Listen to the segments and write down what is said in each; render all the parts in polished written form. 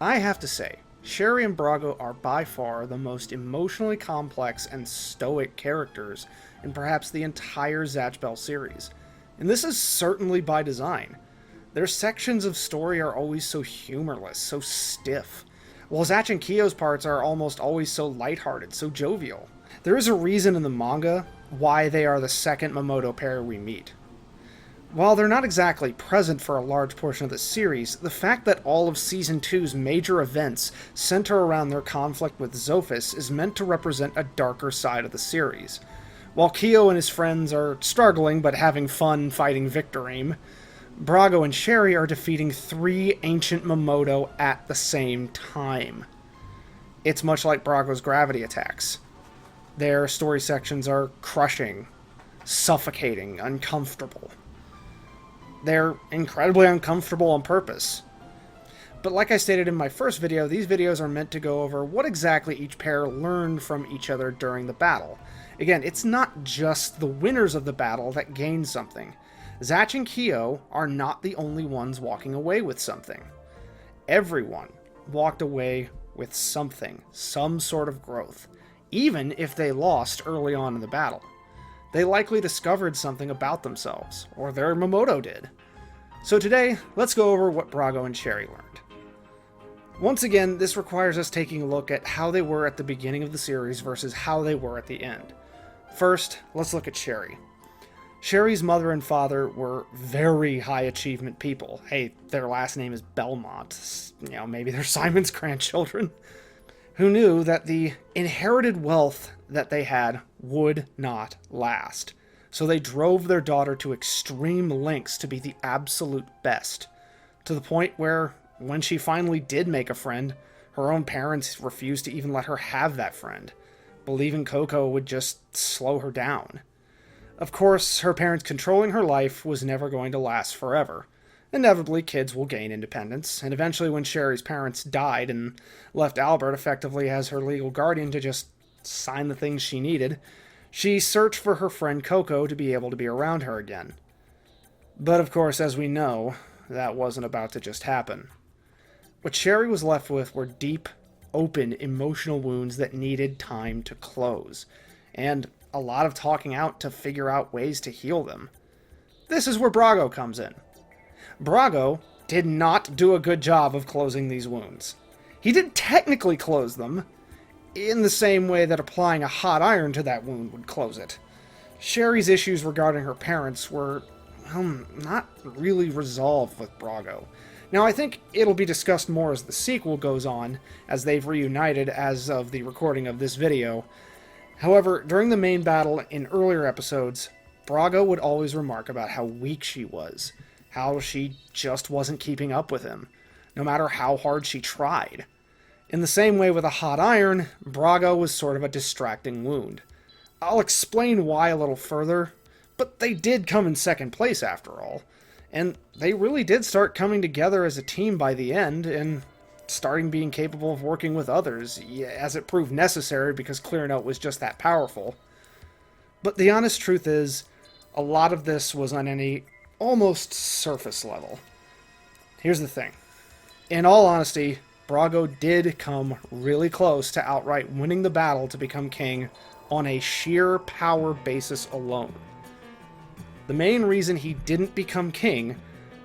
I have to say, Sherry and Braggo are by far the most emotionally complex and stoic characters in perhaps the entire Zatch Bell series. And this is certainly by design. Their sections of story are always so humorless, so stiff, while Zatch and Kyo's parts are almost always so lighthearted, so jovial. There is a reason in the manga why they are the second Momoto pair we meet. While they're not exactly present for a large portion of the series, the fact that all of Season 2's major events center around their conflict with Zophis is meant to represent a darker side of the series. While Kyo and his friends are struggling but having fun fighting Victorine, Braggo and Sherry are defeating 3 ancient Momoto at the same time. It's much like Braggo's gravity attacks. Their story sections are crushing, suffocating, uncomfortable. They're incredibly uncomfortable on purpose. But like I stated in my first video, these videos are meant to go over what exactly each pair learned from each other during the battle. Again, it's not just the winners of the battle that gain something. Zatch and Kyo are not the only ones walking away with something. Everyone walked away with something, some sort of growth, even if they lost early on in the battle. They likely discovered something about themselves, or their Momoto did. So today, let's go over what Braggo and Sherry learned. Once again, this requires us taking a look at how they were at the beginning of the series versus how they were at the end. First, let's look at Sherry. Sherry's mother and father were very high achievement people. Hey, their last name is Belmont. Maybe they're Simon's grandchildren. Who knew that the inherited wealth that they had would not last. So they drove their daughter to extreme lengths to be the absolute best. To the point where, when she finally did make a friend, her own parents refused to even let her have that friend, believing Coco would just slow her down. Of course, her parents controlling her life was never going to last forever. Inevitably, kids will gain independence, and eventually when Sherry's parents died and left Albert effectively as her legal guardian to just sign the things she needed, she searched for her friend Coco to be able to be around her again. But of course, as we know, that wasn't about to just happen. What Sherry was left with were deep, open, emotional wounds that needed time to close, and a lot of talking out to figure out ways to heal them. This is where Braggo comes in. Braggo did not do a good job of closing these wounds. He did technically close them, in the same way that applying a hot iron to that wound would close it. Sherry's issues regarding her parents were, not really resolved with Braggo. Now, I think it'll be discussed more as the sequel goes on, as they've reunited as of the recording of this video. However, during the main battle in earlier episodes, Braggo would always remark about how weak she was, how she just wasn't keeping up with him, no matter how hard she tried. In the same way with a hot iron, Braggo was sort of a distracting wound. I'll explain why a little further, but they did come in second place after all, and they really did start coming together as a team by the end, and starting being capable of working with others, as it proved necessary because Clear Note was just that powerful. But the honest truth is, a lot of this was on any almost surface level. Here's the thing. In all honesty, Braggo did come really close to outright winning the battle to become king on a sheer power basis alone. The main reason he didn't become king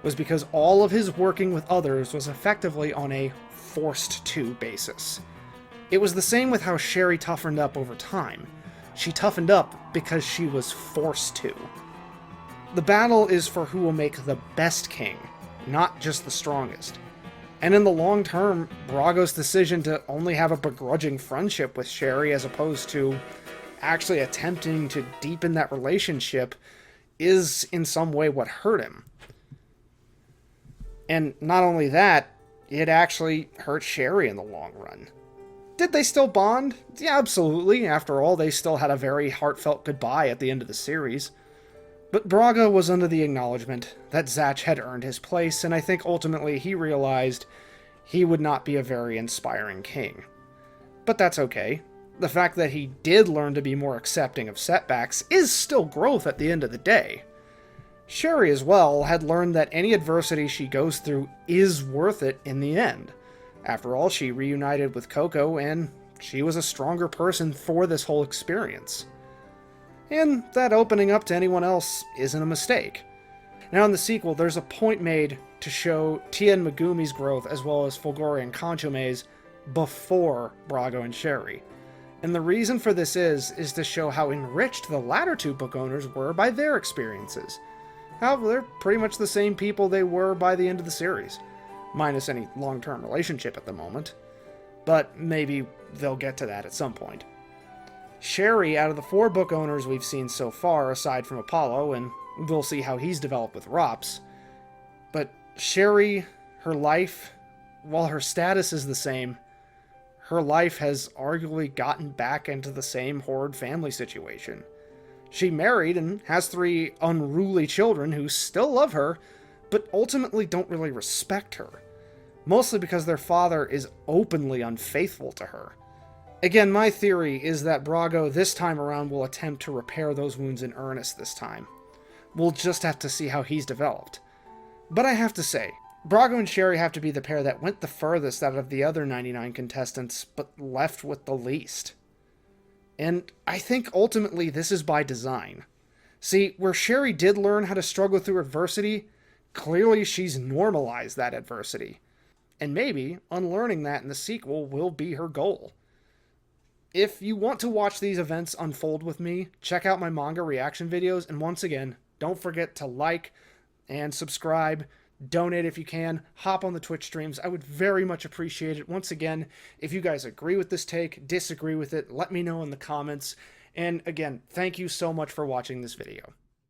was because all of his working with others was effectively on a forced to basis. It was the same with how Sherry toughened up over time. She toughened up because she was forced to. The battle is for who will make the best king, not just the strongest. And in the long term, Braggo's decision to only have a begrudging friendship with Sherry as opposed to actually attempting to deepen that relationship is in some way what hurt him. And not only that, it actually hurt Sherry in the long run. Did they still bond? Yeah, absolutely. After all, they still had a very heartfelt goodbye at the end of the series. But Braggo was under the acknowledgement that Zatch had earned his place, and I think ultimately he realized he would not be a very inspiring king. But that's okay. The fact that he did learn to be more accepting of setbacks is still growth at the end of the day. Sherry as well had learned that any adversity she goes through is worth it in the end. After all, she reunited with Coco, and she was a stronger person for this whole experience. And that opening up to anyone else isn't a mistake. Now in the sequel, there's a point made to show Tia and Megumi's growth as well as Fulgore and Conchome's before Braggo and Sherry. And the reason for this is to show how enriched the latter two book owners were by their experiences. However, they're pretty much the same people they were by the end of the series, minus any long-term relationship at the moment. But maybe they'll get to that at some point. Sherry, out of the 4 book owners we've seen so far, aside from Apollo, and we'll see how he's developed with Rops, but Sherry, her life, while her status is the same, her life has arguably gotten back into the same Horde family situation. She married and has 3 unruly children who still love her, but ultimately don't really respect her. Mostly because their father is openly unfaithful to her. Again, my theory is that Braggo this time around will attempt to repair those wounds in earnest this time. We'll just have to see how he's developed. But I have to say, Braggo and Sherry have to be the pair that went the furthest out of the other 99 contestants, but left with the least. And I think ultimately this is by design. See, where Sherry did learn how to struggle through adversity, clearly she's normalized that adversity. And maybe unlearning that in the sequel will be her goal. If you want to watch these events unfold with me, check out my manga reaction videos, and once again, don't forget to like and subscribe, donate if you can, hop on the Twitch streams. I would very much appreciate it. Once again, if you guys agree with this take, disagree with it, let me know in the comments. And again, thank you so much for watching this video.